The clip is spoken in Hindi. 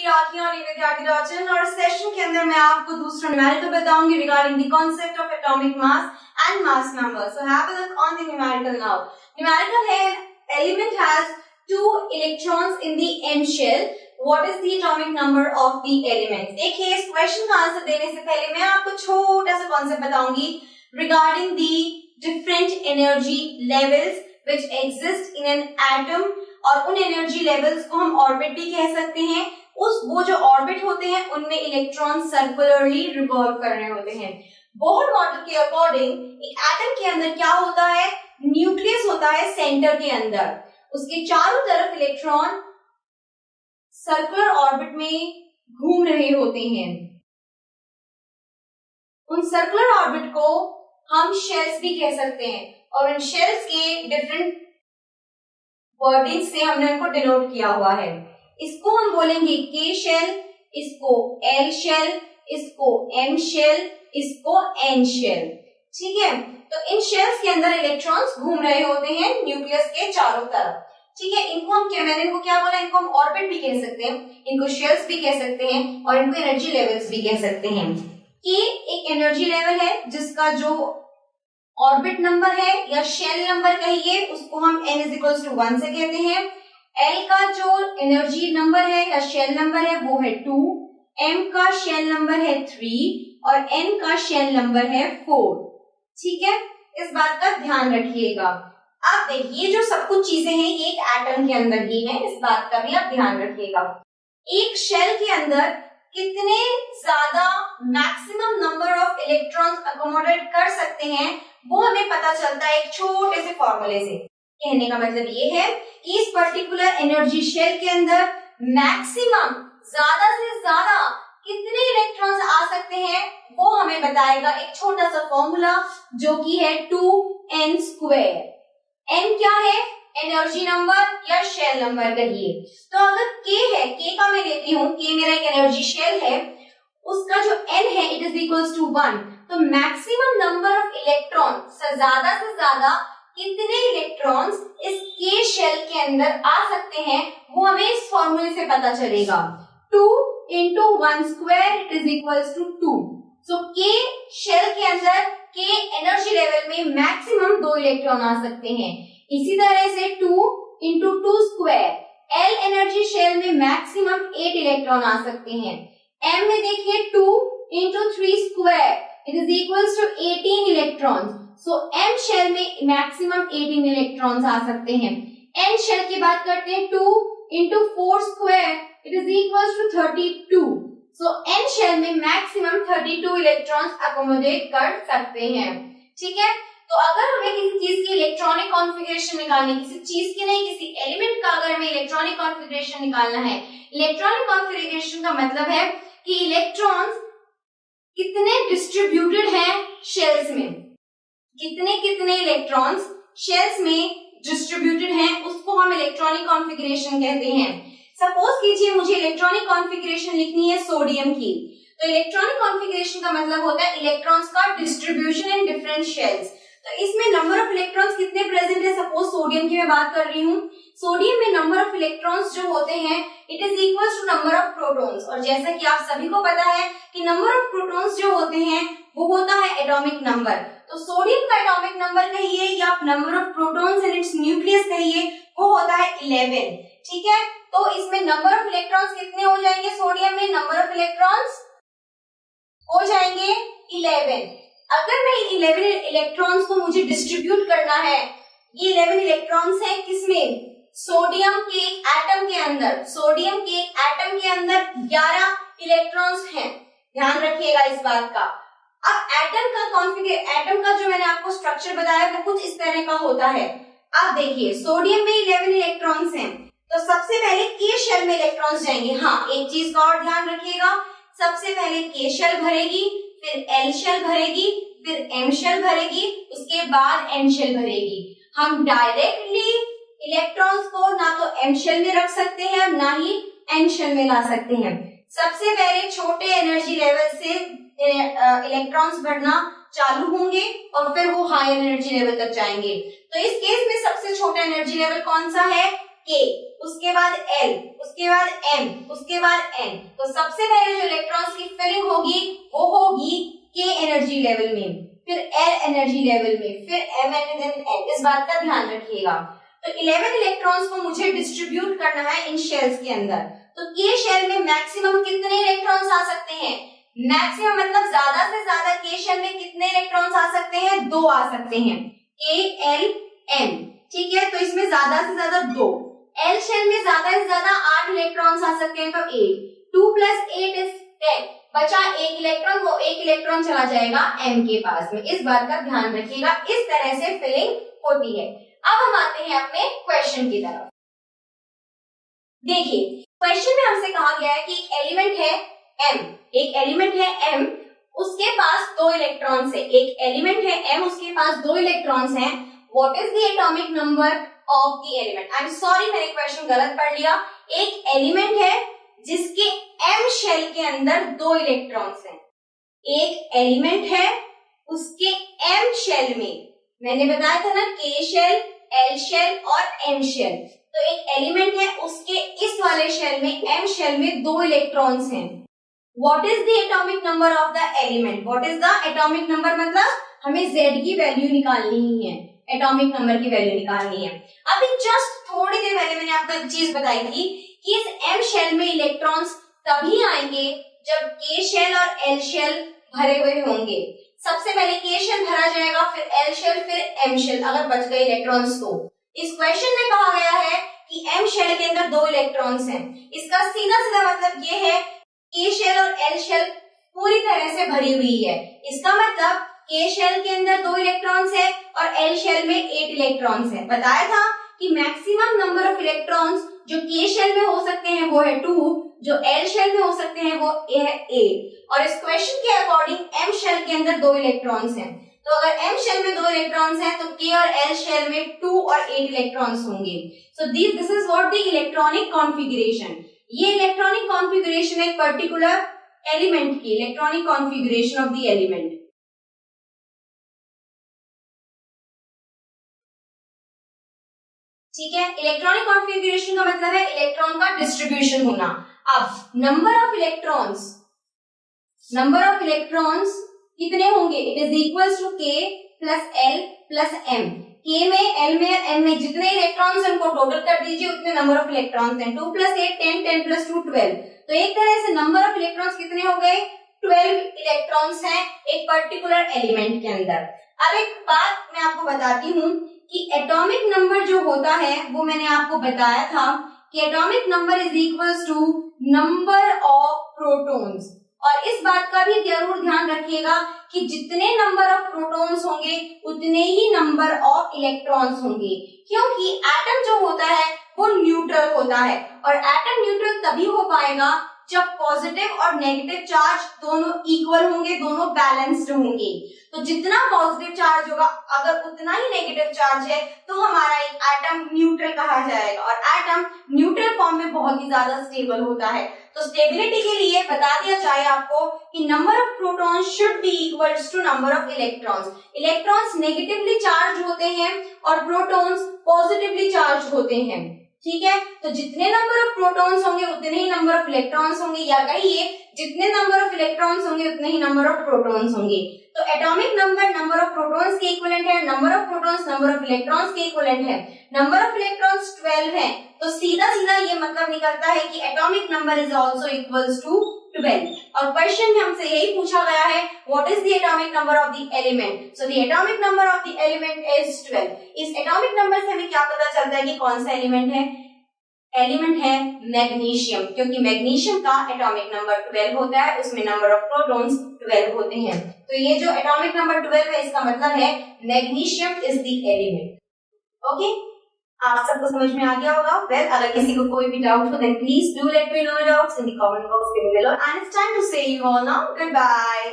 विद्यार्थी और सेशन के अंदर मैं आपको दूसरा न्यूमेरिकल बताऊंगी regarding the concept of atomic mass and mass number. So have a look on the numerical now. Numerical है element has 2 electrons in the n shell. What is the atomic number of the element? देखिए इस क्वेश्चन का आंसर देने से पहले मैं आपको छोटा सा कॉन्सेप्ट बताऊंगी regarding the different energy levels which exist in an atom. और उन एनर्जी लेवल्स को हम ऑर्बिट भी कह सकते हैं. वो जो ऑर्बिट होते हैं उनमें इलेक्ट्रॉन सर्कुलरली रिवॉल्व कर रहे होते हैं. बोहर मॉडल के अकॉर्डिंग एक एटम के अंदर क्या होता है, न्यूक्लियस होता है सेंटर के अंदर, उसके चारों तरफ इलेक्ट्रॉन सर्कुलर ऑर्बिट में घूम रहे होते हैं. उन सर्कुलर ऑर्बिट को हम शेल्स भी कह सकते हैं और इन शेल्स के डिफरेंट वर्डिंग से हमने इनको डिनोट किया हुआ है. इसको हम बोलेंगे के शेल, इसको एल शेल, इसको एम शेल, इसको एन शेल. ठीक है, तो इन शेल्स के अंदर इलेक्ट्रॉन्स घूम रहे होते हैं न्यूक्लियस के चारों तरफ. ठीक है, इनको हम मैंने इनको क्या बोला, इनको हम ऑर्बिट भी कह सकते हैं, इनको शेल्स भी कह सकते हैं और इनको एनर्जी लेवल्स भी कह सकते हैं. कि एक एनर्जी लेवल है जिसका जो ऑर्बिट नंबर है या शेल नंबर कहिए उसको हम n = 1 से कहते हैं. L का जो एनर्जी नंबर है या शेल नंबर है वो है 2, M का शेल नंबर है 3 और N का शेल नंबर है 4. ठीक है, इस बात का ध्यान रखिएगा. अब देखिए जो सब कुछ चीजें हैं ये एक एटम के अंदर ही है, इस बात का भी आप ध्यान रखिएगा. एक शेल के अंदर कितने ज्यादा maximum number of electrons accommodate कर सकते हैं वो हमें पता चलता है एक छोटे से फॉर्मूले से. कहने का मतलब ये है कि इस पर्टिकुलर एनर्जी शेल के अंदर मैक्सिमम ज्यादा से ज्यादा कितने इलेक्ट्रॉन्स आ सकते हैं वो हमें बताएगा एक छोटा सा फॉर्मूला जो कि है 2n². n क्या है, एनर्जी नंबर या शेल नंबर कहिए. तो अगर k है, k का मैं लेती हूँ, k मेरा एक एनर्जी शेल है, उसका जो n है इट इज इक्वल्स टू 1. तो मैक्सिमम नंबर ऑफ इलेक्ट्रॉन से ज्यादा कितने इलेक्ट्रॉन्स इस k शेल के अंदर आ सकते हैं वो हमें इस फॉर्मूले से पता चलेगा. 2 × 1² it is equals to 2. So k shell के अंदर k एनर्जी लेवल में मैक्सिमम 2 इलेक्ट्रॉन आ सकते हैं. इसी तरह से 2 × 2² L एनर्जी शेल में मैक्सिमम 8 इलेक्ट्रॉन आ सकते हैं. M में देखिए 2 × 3² it is equals to 18 electrons. So M shell में मैक्सिमम 18 इलेक्ट्रॉन्स आ सकते हैं. N शेल की बात करते हैं 2 × 4² it is equals to 32. So N shell में मैक्सिमम 32 इलेक्ट्रॉन्स अकोमोडेट कर सकते हैं. ठीक है, तो अगर हमें किसी चीज की इलेक्ट्रॉनिक कॉन्फ़िगरेशन निकालनी, किसी चीज की नहीं किसी एलिमेंट का अगर हमें इलेक्ट्रॉनिक कॉन्फ़िगरेशन निकालना है, इलेक्ट्रॉनिक कॉन्फ़िगरेशन का मतलब है कि इलेक्ट्रॉन्स कितने डिस्ट्रीब्यूटेड हैं शेल्स में, कितने इलेक्ट्रॉन्स शेल्स में डिस्ट्रीब्यूटेड हैं उसको हम इलेक्ट्रॉनिक कॉन्फ़िगरेशन कहते हैं. सपोज कीजिए मुझे इलेक्ट्रॉनिक कॉन्फ़िगरेशन लिखनी है सोडियम की, तो इलेक्ट्रॉनिक कॉन्फ़िगरेशन का मतलब होता है इलेक्ट्रॉन्स का डिस्ट्रीब्यूशन इन डिफरेंट शेल्स. तो इसमें नंबर ऑफ इलेक्ट्रॉन्स कितने प्रेजेंट है, सपोज सोडियम की मैं बात कर रही हूँ, सोडियम में नंबर ऑफ इलेक्ट्रॉन्स जो होते हैं it is equal to number of protons. और जैसा कि आप सभी को पता है कि नंबर ऑफ प्रोटॉन्स जो होते हैं वो होता है एटॉमिक नंबर. तो सोडियम का एटॉमिक नंबर कहिए या आप number of protons in its nucleus कहिए वो होता है 11. ठीक है, तो इसमें नंबर ऑफ इलेक्ट्रॉन्स कितने हो जाएंगे, सोडियम में नंबर ऑफ इलेक्ट्रॉन्स हो जाएंगे 11. अगर मैं 11 इलेक्ट्रॉन्स को मुझे डिस्ट्रीब्यूट करना है, ये 11 इलेक्ट्रॉन्स हैं किसमें, सोडियम के एटम के अंदर. सोडियम के एटम के अंदर 11 इलेक्ट्रॉन्स हैं, ध्यान रखिएगा इस बात का. अब एटम का जो मैंने आपको स्ट्रक्चर बताया वो कुछ इस तरह का होता है. अब देखिए सोडियम में 11 इलेक्ट्रॉन्स हैं, तो सबसे पहले के शेल में इलेक्ट्रॉन्स जाएंगे. हाँ, एक चीज का और ध्यान रखिएगा, सबसे पहले के शेल भरेगी, फिर एल शेल भरेगी, फिर एम शेल भरेगी, उसके बाद एन शेल भरेगी. हम डायरेक्टली इलेक्ट्रॉन्स को ना तो एम शेल में रख सकते हैं ना ही एन शेल में ला सकते हैं. सबसे पहले छोटे एनर्जी लेवल से इलेक्ट्रॉन्स भरना चालू होंगे और फिर वो हाई एनर्जी लेवल तक जाएंगे. तो इस केस में सबसे छोटा एनर्जी लेवल कौन सा है, K, उसके बाद L, उसके बाद M, उसके बाद N। तो सबसे पहले जो इलेक्ट्रॉन्स की फिलिंग होगी वो होगी K एनर्जी लेवल में, फिर L एनर्जी लेवल में, फिर M and then N। इस बात का ध्यान रखिएगा। तो 11 इलेक्ट्रॉन्स को मुझे डिस्ट्रीब्यूट करना है इन शेल्स के अंदर। तो K शेल में मैक्सिमम कितने इलेक्ट्रॉन्स आ सकते हैं? मैक्सिमम मतलब ज्यादा से ज्यादा K शेल में कितने इलेक्ट्रॉन्स आ सकते हैं? 2 आ सकते हैं, K, L, M। ठीक है, तो इसमें ज्यादा से ज्यादा 2। L शेल में ज्यादा से ज्यादा 8 इलेक्ट्रॉन्स आ सकते हैं, तो 8, 2 + 8 = 10। बचा 1 इलेक्ट्रॉन, वो 1 इलेक्ट्रॉन चला जाएगा M के पास में। इस बात का ध्यान रखिएगा, इस तरह से फिलिंग होती है। अब हम आते हैं अपने क्वेश्चन की तरफ। देखिए, क्वेश्चन में हमसे कहा गया है कि एक एलिमेंट है M, एक एलिमेंट है M, उसके पास 2 इलेक्ट्रॉन्स है। एक एलिमेंट है M, उसके पास 2 इलेक्ट्रॉन्स हैं। What is the atomic number of the element? I am sorry, मैंने क्वेश्चन गलत पढ़ लिया। एक एलिमेंट है जिसके M शेल के अंदर 2 इलेक्ट्रॉन्स हैं। एक एलिमेंट है, उसके M शेल में, मैंने बताया था ना, K शेल, L शेल और M शेल। तो एक एलिमेंट है, उसके इस वाले शेल में, M शेल में 2 इलेक्ट्रॉन्स हैं। What is the atomic number of the element? What is the atomic number मतलब हमें Z की वैल्यू निकालनी ही है, एटॉमिक नंबर की वैल्यू निकालनी है। अभी जस्ट थोड़ी देर पहले मैंने आपको एक चीज बताई थी कि इस M शेल में इलेक्ट्रॉन्स तभी आएंगे जब K शेल और L शेल भरे हुए होंगे। सबसे पहले K शेल भरा जाएगा, फिर L शेल, फिर M शेल, अगर बच गए इलेक्ट्रॉन्स तो। इस क्वेश्चन में कहा गया है कि M शेल के अंदर 2 इलेक्ट्रॉन्स हैं। इसका सीधा सीधा मतलब ये है K शेल और L शेल पूरी तरह से भरी हुई है। इसका मतलब K शेल के अंदर 2 इलेक्ट्रॉन्स है और L शेल में 8 इलेक्ट्रॉन्स है। बताया था कि मैक्सिमम नंबर ऑफ इलेक्ट्रॉन्स जो K शेल में हो सकते हैं वो है 2, जो L शेल में हो सकते हैं वो है 8। और इस क्वेश्चन के अकॉर्डिंग M शेल के अंदर 2 इलेक्ट्रॉन्स हैं। तो अगर M शेल में 2 इलेक्ट्रॉन्स हैं तो K और L शेल में 2 और 8 इलेक्ट्रॉन्स होंगे। So this is what the electronic configuration. ये इलेक्ट्रॉनिक कॉन्फ़िगरेशन एक पर्टिकुलर एलिमेंट की electronic configuration of the element. ठीक है, इलेक्ट्रॉनिक कॉन्फ़िगरेशन का मतलब है इलेक्ट्रॉन का डिस्ट्रीब्यूशन होना। अब नंबर ऑफ इलेक्ट्रॉन्स कितने होंगे? It is equals to K + L + M। K में, L में, M में जितने इलेक्ट्रॉन्स हैं उनको टोटल कर दीजिए, उतने नंबर ऑफ इलेक्ट्रॉन्स हैं। 2 + 8 10, 10 + 2 12। तो एक तरह से नंबर ऑफ इलेक्ट्रॉन्स कितने हो गए? 12 इलेक्ट्रॉन्स हैं एक पर्टिकुलर एलिमेंट के अंदर। अब एक बात मैं आपको बताती हूँ कि एटॉमिक नंबर जो होता है वो मैंने आपको बताया था कि atomic number is equals to number of protons. और इस बात का भी जरूर ध्यान रखिएगा कि जितने नंबर ऑफ प्रोटॉन्स होंगे उतने ही नंबर ऑफ इलेक्ट्रॉन्स होंगे, क्योंकि एटम जो होता है वो न्यूट्रल होता है और एटम न्यूट्रल तभी हो पाएगा जब पॉजिटिव और नेगेटिव चार्ज दोनों इक्वल होंगे, दोनों बैलेंस्ड होंगे। तो जितना पॉजिटिव चार्ज होगा अगर उतना ही नेगेटिव चार्ज है तो हमारा एक एटम न्यूट्रल कहा जाएगा और एटम न्यूट्रल फॉर्म में बहुत ही ज्यादा स्टेबल होता है। तो स्टेबिलिटी के लिए बता दिया जाए आपको कि number of protons should be equals to number of electrons. Electrons negatively charge होते हैं और प्रोटॉन्स पॉजिटिवली चार्ज होते हैं। ठीक है, तो जितने नंबर ऑफ प्रोटॉन्स होंगे उतने ही नंबर ऑफ इलेक्ट्रॉन्स होंगे, या कहिए जितने नंबर ऑफ इलेक्ट्रॉन्स होंगे उतने ही नंबर ऑफ प्रोटॉन्स होंगे। तो एटॉमिक नंबर ऑफ प्रोटॉन्स के इक्विवेलेंट है, number of protons number of electrons के इक्विवेलेंट है। नंबर ऑफ इलेक्ट्रॉन्स 12 है, तो सीधा सीधा ये मतलब निकलता है कि atomic number is also equals to 12। और क्वेश्चन में हमसे यही पूछा गया है, what is the atomic number of the element? So the atomic number of the element is 12। इस एटॉमिक नंबर से हमें क्या पता चलता है कि कौन सा एलिमेंट है? एलिमेंट है मैग्नीशियम, क्योंकि मैग्नीशियम का एटॉमिक नंबर 12 होता है, उसमें नंबर ऑफ प्रोटॉन्स 12 होते हैं। तो ये जो एटॉमिक नंबर 12 है इसका मतलब है magnesium is the element. Okay, आप सबको समझ में आ गया होगा। वेल, अगर किसी को कोई भी डाउट हो then please do let me know doubts in the comment box below and it's time to say you all now good bye.